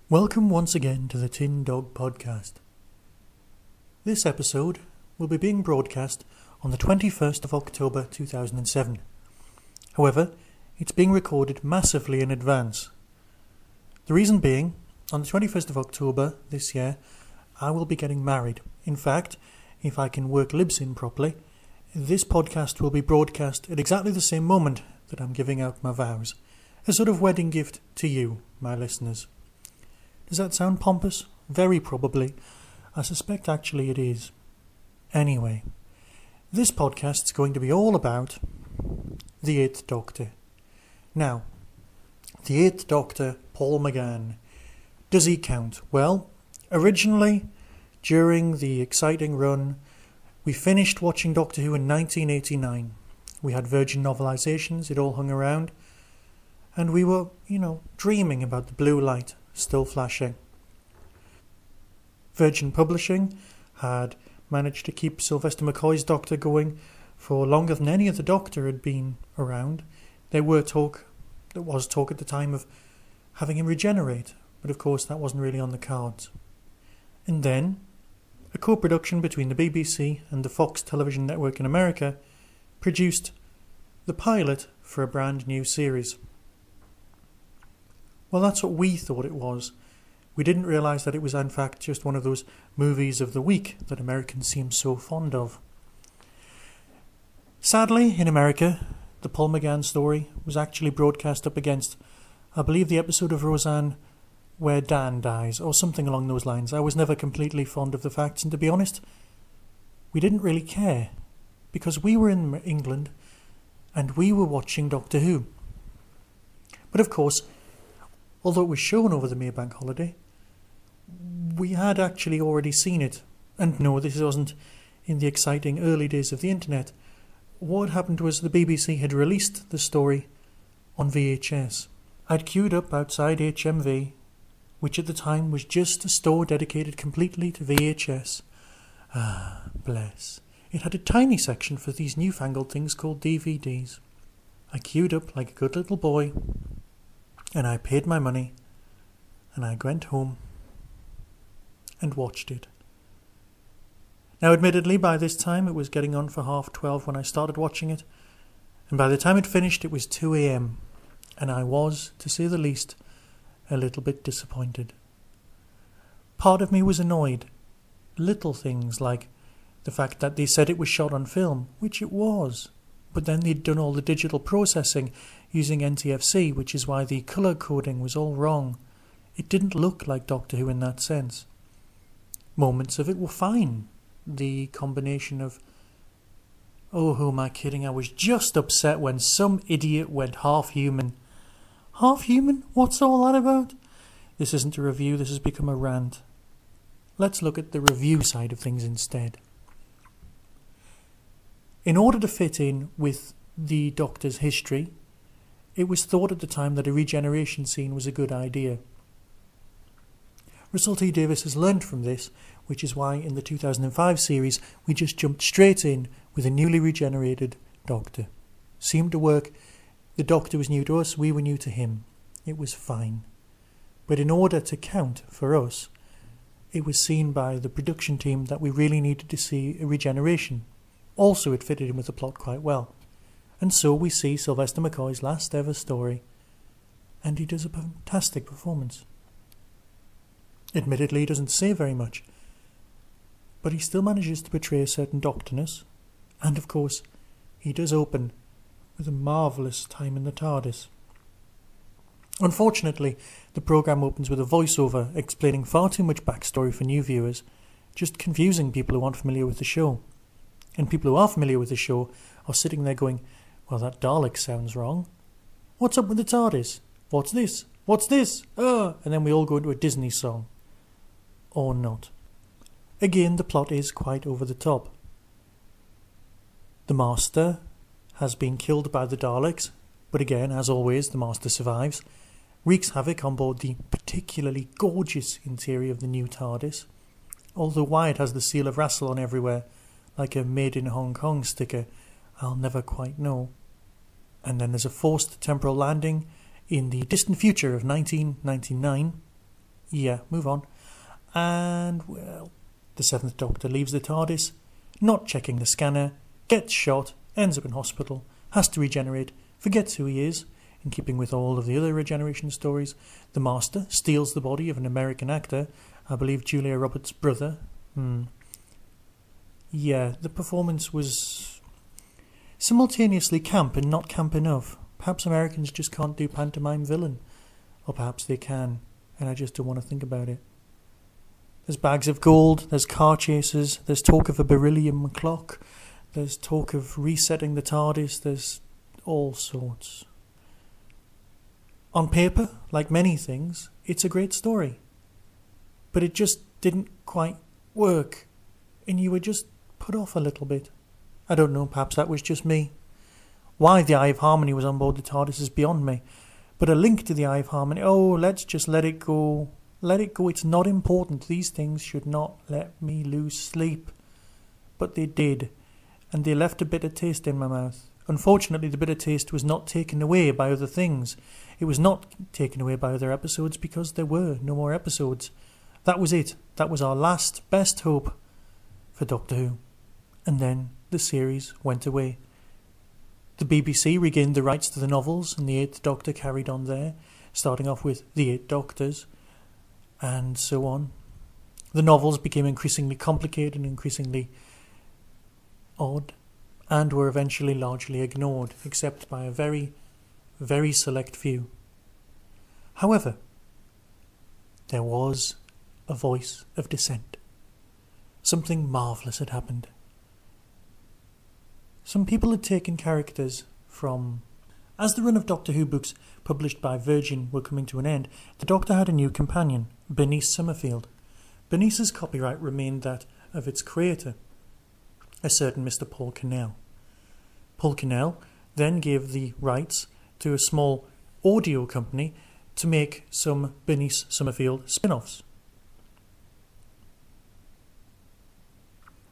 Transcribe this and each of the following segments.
Welcome once again to the Tin Dog Podcast. This episode will be being broadcast on the 21st of October 2007. However, it's being recorded massively in advance. The reason being, on the 21st of October this year, I will be getting married. In fact, if I can work libsyn properly, this podcast will be broadcast at exactly the same moment that I'm giving out my vows. A sort of wedding gift to you, my listeners. Does that sound pompous? Very probably. I suspect actually it is. Anyway, this podcast's going to be all about the Eighth Doctor. Now, the Eighth Doctor, Paul McGann. Does he count? Well, originally, during the exciting run, we finished watching Doctor Who in 1989. We had Virgin novelisations, it all hung around, and we were, dreaming about the blue light still flashing. Virgin Publishing had managed to keep Sylvester McCoy's Doctor going for longer than any other Doctor had been around. There was talk at the time of having him regenerate, but of course that wasn't really on the cards. And then, a co-production between the BBC and the Fox television network in America produced the pilot for a brand new series. Well, that's what we thought it was. We didn't realise that it was in fact just one of those movies of the week that Americans seem so fond of. Sadly, in America, the Paul McGann story was actually broadcast up against, I believe, the episode of Roseanne where Dan dies, or something along those lines. I was never completely fond of the facts, and to be honest, we didn't really care, because we were in England, and we were watching Doctor Who. But of course, although it was shown over the Maybank holiday, we had actually already seen it. And no, this wasn't in the exciting early days of the internet. What happened was the BBC had released the story on VHS. I'd queued up outside HMV, which at the time was just a store dedicated completely to VHS. Ah, bless. It had a tiny section for these newfangled things called DVDs. I queued up like a good little boy, and I paid my money, and I went home and watched it. Now, admittedly, by this time it was getting on for 12:30 when I started watching it, and by the time it finished it was 2 a.m, and I was, to say the least, a little bit disappointed. Part of me was annoyed. Little things like the fact that they said it was shot on film, which it was, but then they'd done all the digital processing using NTFC, which is why the colour coding was all wrong. It didn't look like Doctor Who in that sense. Moments of it were fine. The combination of, oh, who am I kidding? I was just upset when some idiot went half-human. Half-human? What's all that about? This isn't a review, this has become a rant. Let's look at the review side of things instead. In order to fit in with the Doctor's history, it was thought at the time that a regeneration scene was a good idea. Russell T Davies has learned from this, which is why in the 2005 series we just jumped straight in with a newly regenerated Doctor. Seemed to work. The Doctor was new to us, we were new to him. It was fine. But in order to count for us, it was seen by the production team that we really needed to see a regeneration. Also, it fitted in with the plot quite well. And so we see Sylvester McCoy's last ever story, and he does a fantastic performance. Admittedly, he doesn't say very much, but he still manages to portray a certain doctorness, and of course, he does open with a marvellous time in the TARDIS. Unfortunately, the programme opens with a voiceover explaining far too much backstory for new viewers, just confusing people who aren't familiar with the show. And people who are familiar with the show are sitting there going, well, that Dalek sounds wrong. What's up with the TARDIS? What's this? What's this? Ah! And then we all go into a Disney song. Or not. Again, the plot is quite over the top. The Master has been killed by the Daleks, but again, as always, the Master survives, wreaks havoc on board the particularly gorgeous interior of the new TARDIS, although why it has the seal of Rassilon everywhere, like a Made in Hong Kong sticker, I'll never quite know. And then there's a forced temporal landing in the distant future of 1999. Yeah, move on. And, well, the Seventh Doctor leaves the TARDIS, not checking the scanner, gets shot, ends up in hospital, has to regenerate, forgets who he is. In keeping with all of the other regeneration stories, the Master steals the body of an American actor, I believe Julia Roberts' brother. Yeah, the performance was simultaneously camp and not camp enough. Perhaps Americans just can't do pantomime villain. Or perhaps they can, and I just don't want to think about it. There's bags of gold, there's car chases, there's talk of a beryllium clock, there's talk of resetting the TARDIS, there's all sorts. On paper, like many things, it's a great story. But it just didn't quite work, and you were just put off a little bit. I don't know, perhaps that was just me. Why the Eye of Harmony was on board the TARDIS is beyond me, but a link to the Eye of Harmony, oh, let's just let it go. Let it go, it's not important. These things should not let me lose sleep. But they did, and they left a bitter taste in my mouth. Unfortunately, the bitter taste was not taken away by other things. It was not taken away by other episodes because there were no more episodes. That was it. That was our last best hope for Doctor Who. And then the series went away. The BBC regained the rights to the novels, and the Eighth Doctor carried on there, starting off with The Eight Doctors, and so on. The novels became increasingly complicated and increasingly odd, and were eventually largely ignored, except by a very, very select few. However, there was a voice of dissent. Something marvellous had happened. Some people had taken characters from... As the run of Doctor Who books published by Virgin were coming to an end, the Doctor had a new companion, Bernice Summerfield. Bernice's copyright remained that of its creator, a certain Mr. Paul Cornell. Paul Cornell then gave the rights to a small audio company to make some Bernice Summerfield spin-offs.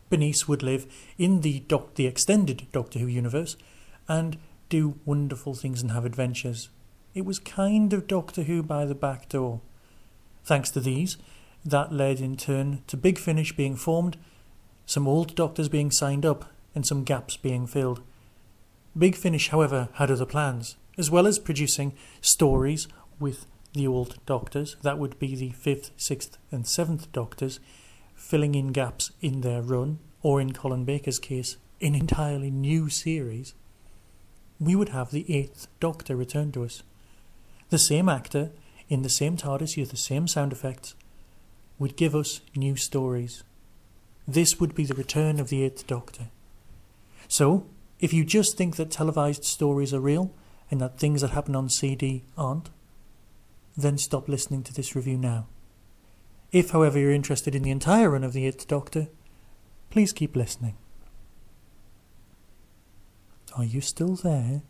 Bernice would live in the extended Doctor Who universe and do wonderful things and have adventures. It was kind of Doctor Who by the back door. Thanks to these, that led in turn to Big Finish being formed, some old Doctors being signed up, and some gaps being filled. Big Finish, however, had other plans. As well as producing stories with the old Doctors, that would be the 5th, 6th and 7th Doctors, filling in gaps in their run, or in Colin Baker's case, an entirely new series, we would have the 8th Doctor return to us. The same actor, in the same TARDIS, with the same sound effects, would give us new stories. This would be the return of the 8th Doctor. So, if you just think that televised stories are real, and that things that happen on CD aren't, then stop listening to this review now. If, however, you're interested in the entire run of the 8th Doctor, please keep listening. Are you still there?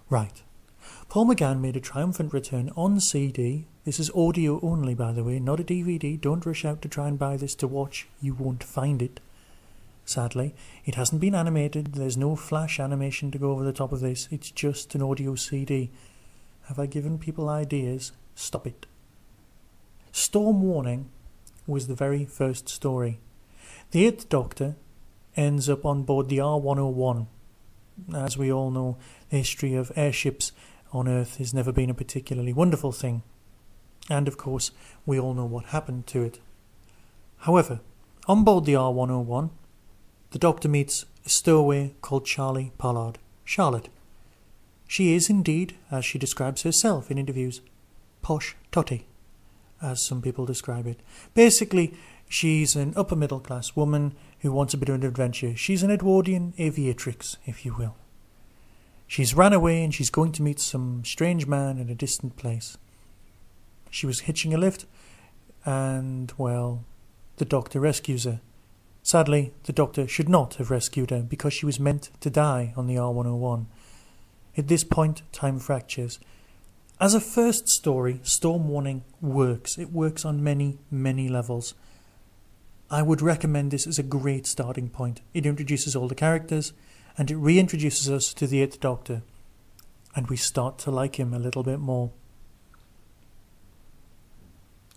Right. Paul McGann made a triumphant return on CD. This is audio only, by the way, not a DVD. Don't rush out to try and buy this to watch. You won't find it. Sadly, it hasn't been animated. There's no flash animation to go over the top of this. It's just an audio CD. Have I given people ideas? Stop it. Storm Warning was the very first story. The 8th Doctor ends up on board the R101. As we all know, the history of airships on Earth has never been a particularly wonderful thing. And of course, we all know what happened to it. However, on board the R101, the Doctor meets a stowaway called Charlie Pollard. Charlotte. She is indeed, as she describes herself in interviews, posh totty, as some people describe it. Basically, she's an upper middle class woman who wants a bit of an adventure. She's an Edwardian aviatrix, if you will. She's ran away and she's going to meet some strange man in a distant place. She was hitching a lift and, well, the doctor rescues her. Sadly, the doctor should not have rescued her because she was meant to die on the R101. At this point, time fractures. As a first story, Storm Warning works. It works on many, many levels. I would recommend this as a great starting point. It introduces all the characters, and it reintroduces us to the Eighth Doctor. And we start to like him a little bit more.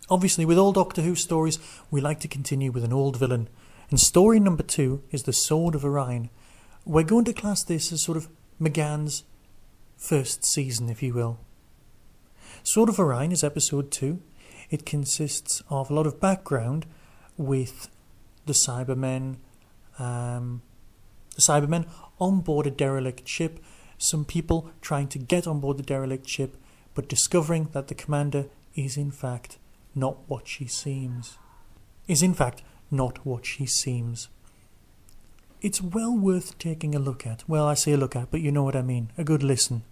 Obviously, with all Doctor Who stories, we like to continue with an old villain. And story number 2 is The Sword of Orion. We're going to class this as sort of McGann's first season, if you will. Sword of Orion is episode 2. It consists of a lot of background with the Cybermen on board a derelict ship, some people trying to get on board the derelict ship, but discovering that the commander is in fact not what she seems. It's well worth taking a look at. Well, I say a look at, but you know what I mean. A good listen.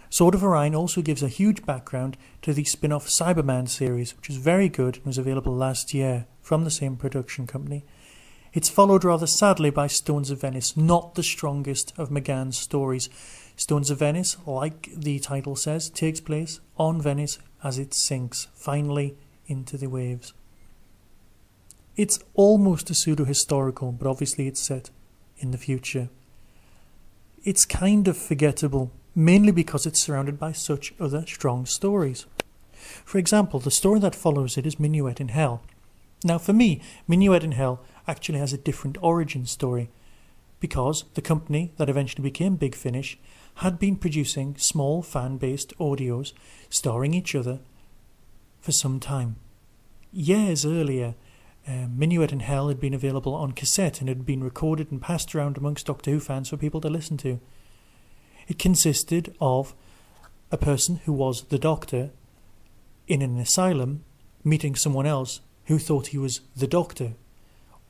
Sword of Orion also gives a huge background to the spin-off Cyberman series, which is very good and was available last year from the same production company. It's followed rather sadly by Stones of Venice, not the strongest of McGann's stories. Stones of Venice, like the title says, takes place on Venice as it sinks, finally into the waves. It's almost a pseudo-historical, but obviously it's set in the future. It's kind of forgettable, mainly because it's surrounded by such other strong stories. For example, the story that follows it is Minuet in Hell. Now for me, Minuet in Hell actually has a different origin story, because the company that eventually became Big Finish had been producing small fan-based audios starring each other for some time. Years earlier, Minuet in Hell had been available on cassette and had been recorded and passed around amongst Doctor Who fans for people to listen to. It consisted of a person who was the Doctor in an asylum meeting someone else who thought he was the Doctor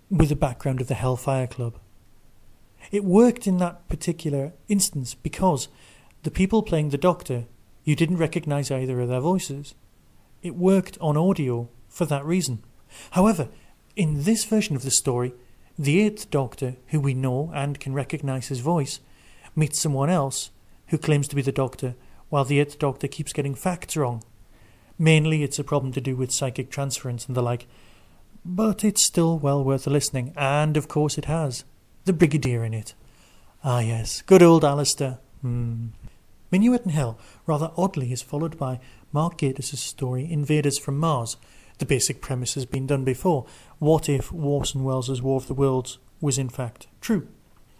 with the background of the Hellfire Club. It worked in that particular instance because the people playing the Doctor, you didn't recognise either of their voices. It worked on audio for that reason. However, in this version of the story, the Eighth Doctor, who we know and can recognise his voice, meets someone else who claims to be the Doctor, while the Eighth Doctor keeps getting facts wrong. Mainly it's a problem to do with psychic transference and the like, but it's still well worth listening, and of course it has the Brigadier in it. Ah yes, good old Alistair. Minuet in Hell, rather oddly, is followed by Mark Gatiss' story Invaders from Mars. The basic premise has been done before. What if Orson Welles' War of the Worlds was in fact true?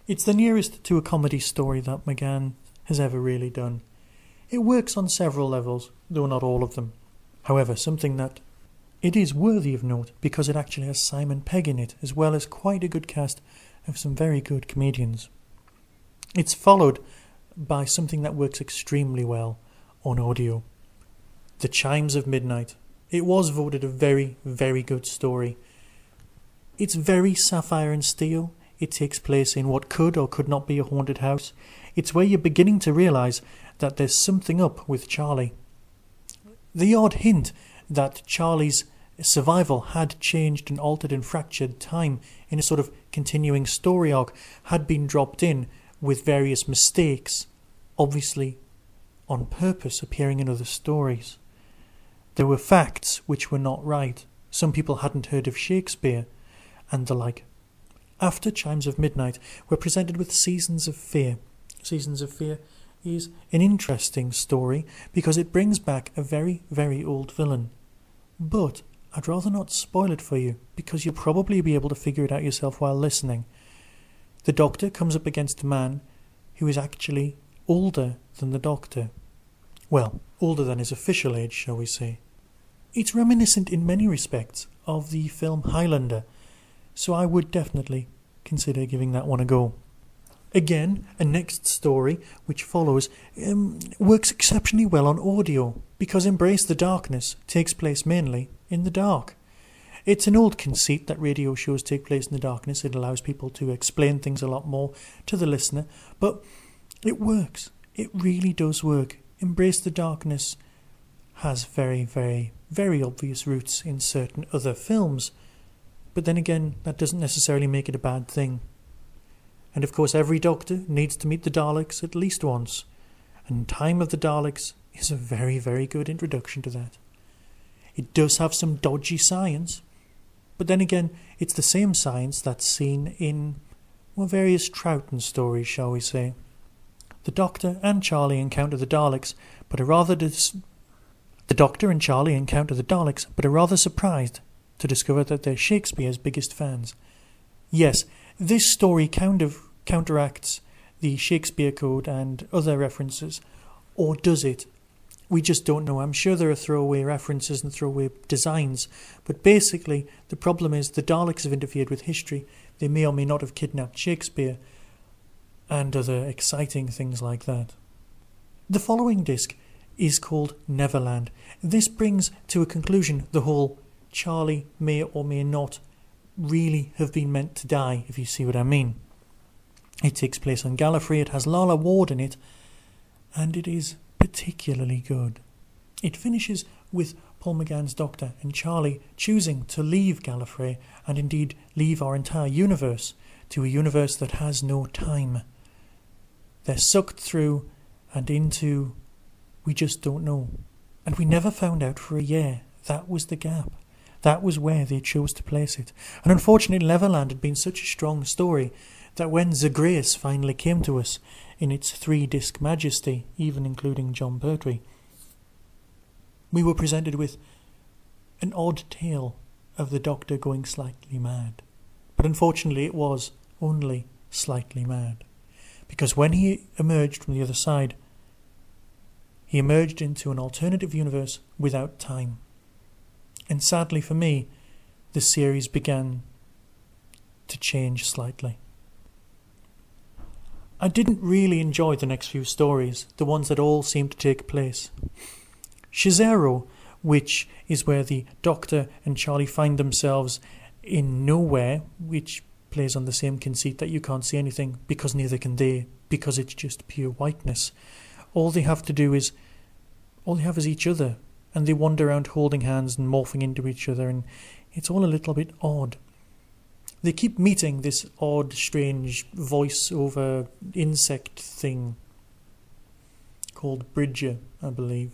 It's the nearest to a comedy story that McGann has ever really done. It works on several levels, though not all of them. However, something that it is worthy of note because it actually has Simon Pegg in it, as well as quite a good cast of some very good comedians. It's followed by something that works extremely well on audio. The Chimes of Midnight. It was voted a very, very good story. It's very Sapphire and Steel. It takes place in what could or could not be a haunted house. It's where you're beginning to realise that there's something up with Charlie. The odd hint that Charlie's survival had changed and altered and fractured time in a sort of continuing story arc had been dropped in with various mistakes, obviously on purpose, appearing in other stories. There were facts which were not right. Some people hadn't heard of Shakespeare, and the like. After Chimes of Midnight, we're presented with Seasons of Fear. Seasons of Fear is an interesting story because it brings back a very, very old villain. But I'd rather not spoil it for you because you'll probably be able to figure it out yourself while listening. The Doctor comes up against a man who is actually older than the Doctor. Well, older than his official age, shall we say. It's reminiscent in many respects of the film Highlander, so I would definitely consider giving that one a go. Again, a next story, which follows, works exceptionally well on audio, because Embrace the Darkness takes place mainly in the dark. It's an old conceit that radio shows take place in the darkness. It allows people to explain things a lot more to the listener, but it works. It really does work. Embrace the Darkness has very, very, very obvious roots in certain other films, but then again, that doesn't necessarily make it a bad thing. And of course, every Doctor needs to meet the Daleks at least once, and Time of the Daleks is a very, very good introduction to that. It does have some dodgy science, but then again, it's the same science that's seen in, well, various Troughton stories, shall we say. The Doctor and Charlie encounter the Daleks, but are rather surprised to discover that they're Shakespeare's biggest fans. Yes, this story kind of counteracts the Shakespeare Code and other references, or does it? We just don't know. I'm sure there are throwaway references and throwaway designs, but basically the problem is the Daleks have interfered with history. They may or may not have kidnapped Shakespeare, and other exciting things like that. The following disc is called Neverland. This brings to a conclusion the whole Charlie may or may not really have been meant to die, if you see what I mean. It takes place on Gallifrey, it has Lalla Ward in it, and it is particularly good. It finishes with Paul McGann's Doctor and Charlie choosing to leave Gallifrey, and indeed leave our entire universe, to a universe that has no time. They're sucked through and into, we just don't know. And we never found out for a year. That was the gap. That was where they chose to place it. And unfortunately, Neverland had been such a strong story that when Zagreus finally came to us in its 3-disc majesty, even including John Pertwee, we were presented with an odd tale of the Doctor going slightly mad. But unfortunately, it was only slightly mad. Because when he emerged from the other side, he emerged into an alternative universe without time. And sadly for me, the series began to change slightly. I didn't really enjoy the next few stories, the ones that all seemed to take place. Shizero, which is where the Doctor and Charlie find themselves in nowhere, which plays on the same conceit that you can't see anything because neither can they, because it's just pure whiteness. All they have is each other, and they wander around holding hands and morphing into each other, and it's all a little bit odd. They keep meeting this odd, strange voice-over insect thing called Bridger, I believe.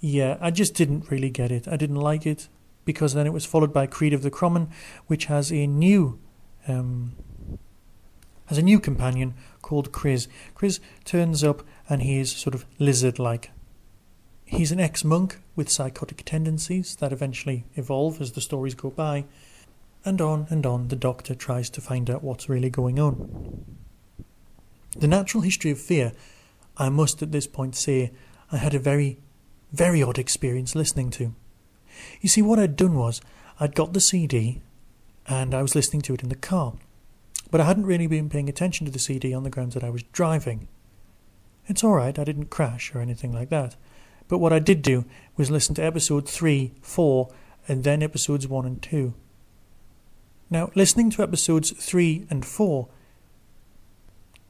Yeah, I just didn't really get it. I didn't like it, because then it was followed by Creed of the Crummen, which has a new companion called Kriz. Kriz turns up and he is sort of lizard-like. He's an ex-monk with psychotic tendencies that eventually evolve as the stories go by, and on the Doctor tries to find out what's really going on. The Natural History of Fear, I must at this point say, I had a very, very odd experience listening to. You see, what I'd done was, I'd got the CD, and I was listening to it in the car, but I hadn't really been paying attention to the CD on the grounds that I was driving. It's alright, I didn't crash or anything like that, but what I did do was listen to episode 3, 4, and then episodes 1 and 2. Now, listening to episodes 3 and 4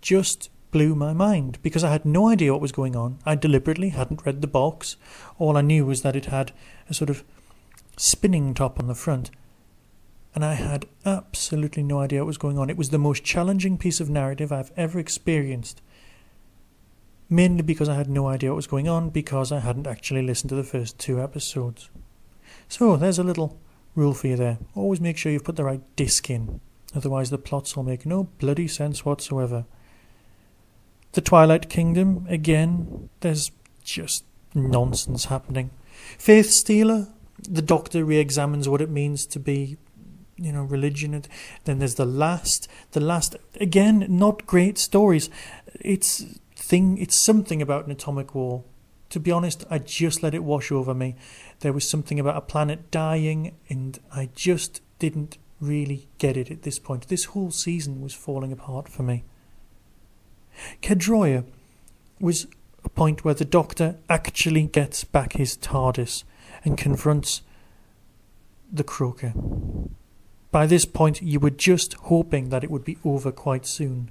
just blew my mind, because I had no idea what was going on. I deliberately hadn't read the box. All I knew was that it had a sort of spinning top on the front, and I had absolutely no idea what was going on. It was the most challenging piece of narrative I've ever experienced, mainly because I had no idea what was going on, because I hadn't actually listened to the first 2 episodes. So there's a little rule for you there. Always make sure you've put the right disc in, otherwise the plots will make no bloody sense whatsoever. The Twilight Kingdom, again, there's just nonsense happening. Faith Stealer, the Doctor re-examines what it means to be, religion. Then there's the last, again, not great stories. It's something about an atomic war. To be honest, I just let it wash over me. There was something about a planet dying, and I just didn't really get it at this point. This whole season was falling apart for me. Kedroia was a point where the Doctor actually gets back his TARDIS and confronts the Croaker. By this point, you were just hoping that it would be over quite soon.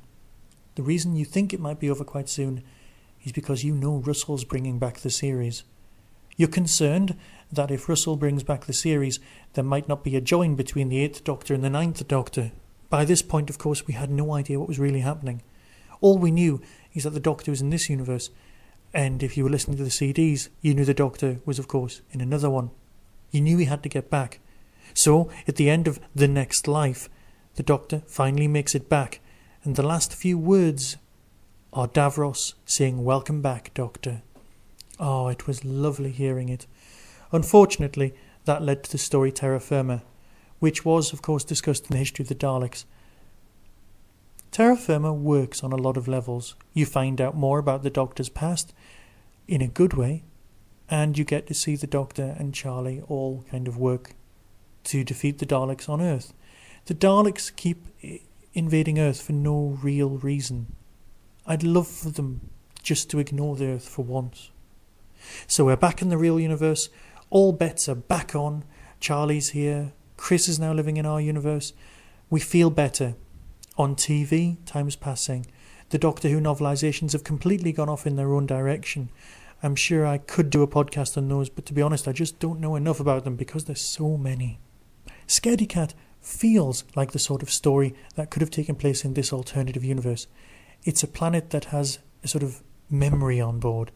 The reason you think it might be over quite soon is because you know Russell's bringing back the series. You're concerned that if Russell brings back the series, there might not be a join between the 8th Doctor and the 9th Doctor. By this point, of course, we had no idea what was really happening. All we knew is that the Doctor was in this universe, and if you were listening to the CDs, you knew the Doctor was, of course, in another one. You knew he had to get back. So, at the end of The Next Life, the Doctor finally makes it back, and the last few words are Davros saying, "Welcome back, Doctor." Oh, it was lovely hearing it. Unfortunately, that led to the story Terra Firma, which was, of course, discussed in the history of the Daleks. Terra Firma works on a lot of levels. You find out more about the Doctor's past, in a good way, and you get to see the Doctor and Charlie all kind of work to defeat the Daleks on Earth. The Daleks keep invading Earth for no real reason. I'd love for them just to ignore the Earth for once. So we're back in the real universe. All bets are back on. Charlie's here. Chris is now living in our universe. We feel better. On TV, time's passing. The Doctor Who novelisations have completely gone off in their own direction. I'm sure I could do a podcast on those, but to be honest, I just don't know enough about them because there's so many. Scaredy Cat feels like the sort of story that could have taken place in this alternative universe. It's a planet that has a sort of memory on board.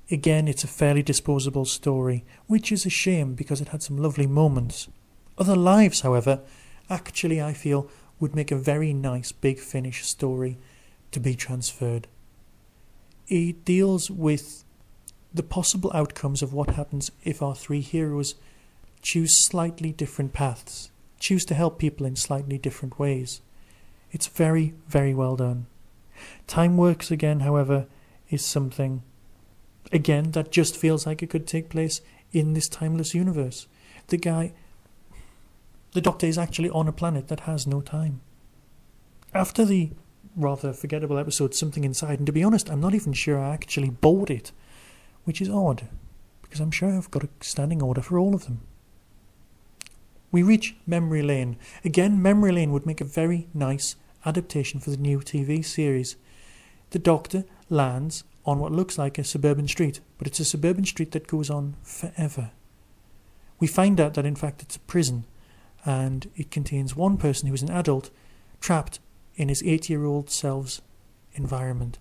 Again, it's a fairly disposable story, which is a shame because it had some lovely moments. Other Lives, however, actually I feel would make a very nice Big Finish story to be transferred. It deals with the possible outcomes of what happens if our three heroes choose slightly different paths, choose to help people in slightly different ways. It's very, very well done. Time Works again, however, is something, again, that just feels like it could take place in this timeless universe. The Doctor is actually on a planet that has no time. After the rather forgettable episode Something Inside, and to be honest, I'm not even sure I actually bought it, which is odd, because I'm sure I've got a standing order for all of them. We reach Memory Lane. Again, Memory Lane would make a very nice adaptation for the new TV series. The Doctor lands on what looks like a suburban street, but it's a suburban street that goes on forever. We find out that in fact it's a prison, and it contains one person who is an adult trapped in his 8-year-old self's environment.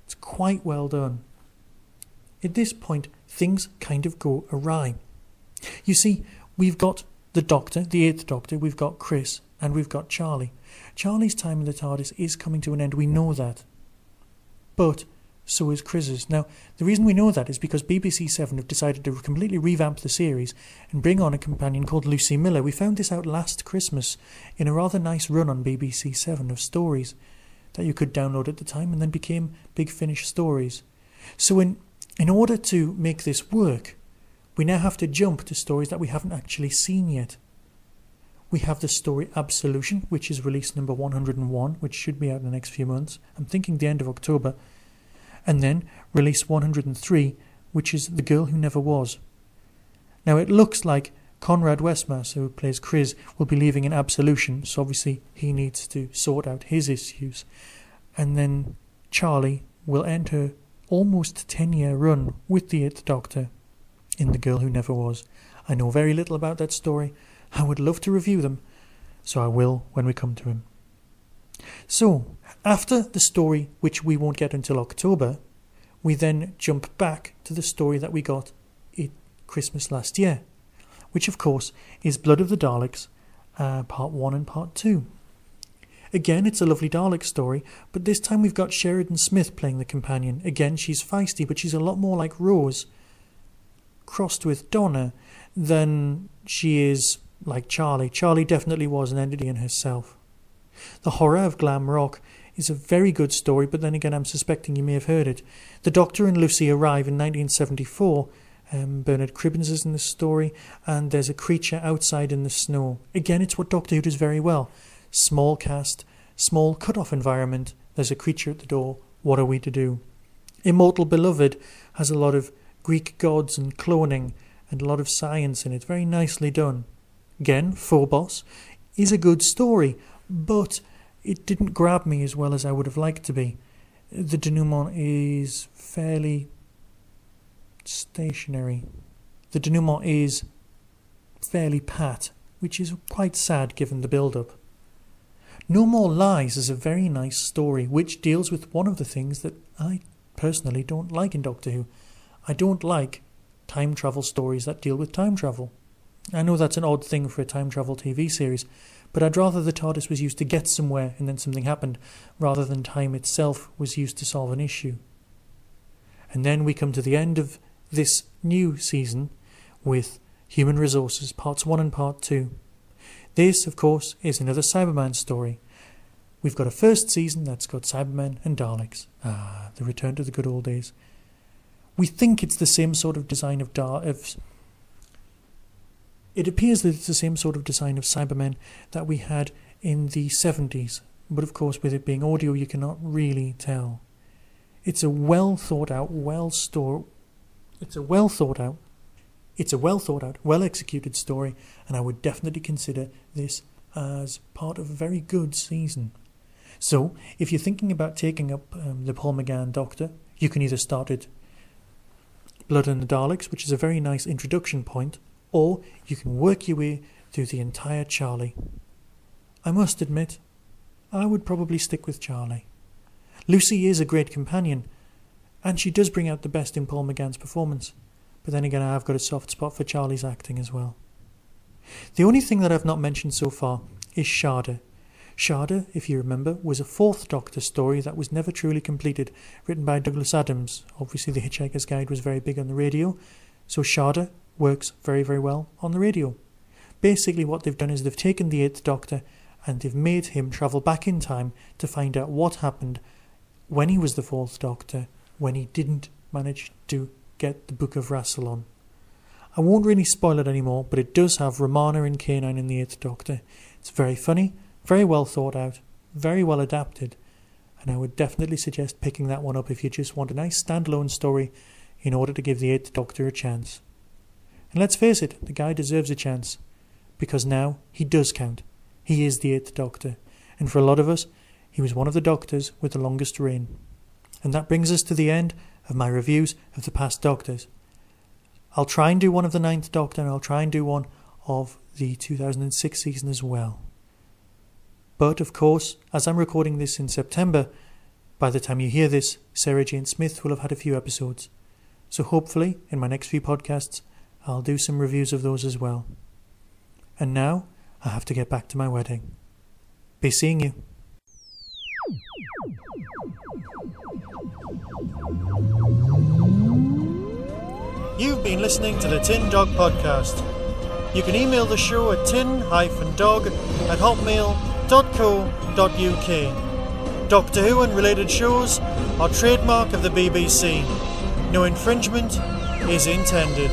It's quite well done. At this point, things kind of go awry. You see, we've got the Doctor, the 8th Doctor, we've got Chris, and we've got Charlie. Charlie's time in the TARDIS is coming to an end, we know that. But so is Chris's. Now, the reason we know that is because BBC 7 have decided to completely revamp the series and bring on a companion called Lucy Miller. We found this out last Christmas in a rather nice run on BBC 7 of stories that you could download at the time and then became Big Finish stories. So in order to make this work, we now have to jump to stories that we haven't actually seen yet. We have the story Absolution, which is release number 101, which should be out in the next few months. I'm thinking the end of October. And then release 103, which is The Girl Who Never Was. Now it looks like Conrad Westmaster, who plays Chris, will be leaving in Absolution, so obviously he needs to sort out his issues. And then Charlie will end her almost 10-year run with the 8th Doctor in The Girl Who Never Was. I know very little about that story. I would love to review them, so I will when we come to him. So, after the story, which we won't get until October, we then jump back to the story that we got at Christmas last year, which of course is Blood of the Daleks, Part 1 and Part 2. Again, it's a lovely Dalek story, but this time we've got Sheridan Smith playing the companion. Again, she's feisty, but she's a lot more like Rose, crossed with Donna, than she is like Charlie. Charlie definitely was an entity in herself. The Horror of Glam Rock is a very good story, but then again I'm suspecting you may have heard it. The Doctor and Lucy arrive in 1974 Bernard Cribbins is in the story, and there's a creature outside in the snow. Again, it's what Doctor Who does very well. Small cast, small cut-off environment, there's a creature at the door, what are we to do? Immortal Beloved has a lot of Greek gods and cloning and a lot of science in it, very nicely done. Again, Phobos is a good story, but it didn't grab me as well as I would have liked to be. The denouement is fairly stationary. The denouement is fairly pat, which is quite sad given the build-up. No More Lies is a very nice story which deals with one of the things that I personally don't like in Doctor Who. I don't like time travel stories that deal with time travel. I know that's an odd thing for a time travel TV series, but I'd rather the TARDIS was used to get somewhere and then something happened, rather than time itself was used to solve an issue. And then we come to the end of this new season with Human Resources Parts 1 and Part 2. This, of course, is another Cyberman story. We've got a first season that's got Cybermen and Daleks. The return to the good old days. We think it's the same sort of design of It appears that it's the same sort of design of Cybermen that we had in the 70s, but of course with it being audio you cannot really tell. It's a well thought out, well executed story, and I would definitely consider this as part of a very good season. So, if you're thinking about taking up the Paul McGann Doctor, you can either start at Blood and the Daleks, which is a very nice introduction point, or you can work your way through the entire Charlie. I must admit, I would probably stick with Charlie. Lucy is a great companion, and she does bring out the best in Paul McGann's performance. But then again, I've got a soft spot for Charlie's acting as well. The only thing that I've not mentioned so far is Sharda. Sharda, if you remember, was a Fourth Doctor story that was never truly completed, written by Douglas Adams. Obviously, The Hitchhiker's Guide was very big on the radio, so Sharda works very, very well on the radio. Basically, what they've done is they've taken the Eighth Doctor and they've made him travel back in time to find out what happened when he was the Fourth Doctor, when he didn't manage to get the Book of Rassilon. I won't really spoil it anymore, but it does have Romana and K9 in the Eighth Doctor. It's very funny, very well thought out, very well adapted, and I would definitely suggest picking that one up if you just want a nice standalone story in order to give the Eighth Doctor a chance. And let's face it, the guy deserves a chance, because now he does count. He is the Eighth Doctor, and for a lot of us, he was one of the Doctors with the longest reign. And that brings us to the end of my reviews of the past Doctors. I'll try and do one of the Ninth Doctor, and I'll try and do one of the 2006 season as well. But, of course, as I'm recording this in September, by the time you hear this, Sarah Jane Smith will have had a few episodes. So hopefully, in my next few podcasts, I'll do some reviews of those as well. And now, I have to get back to my wedding. Be seeing you. You've been listening to the Tin Dog Podcast. You can email the show at tin-dog@hotmail.co.uk. Doctor Who and related shows are trademark of the BBC. No infringement is intended.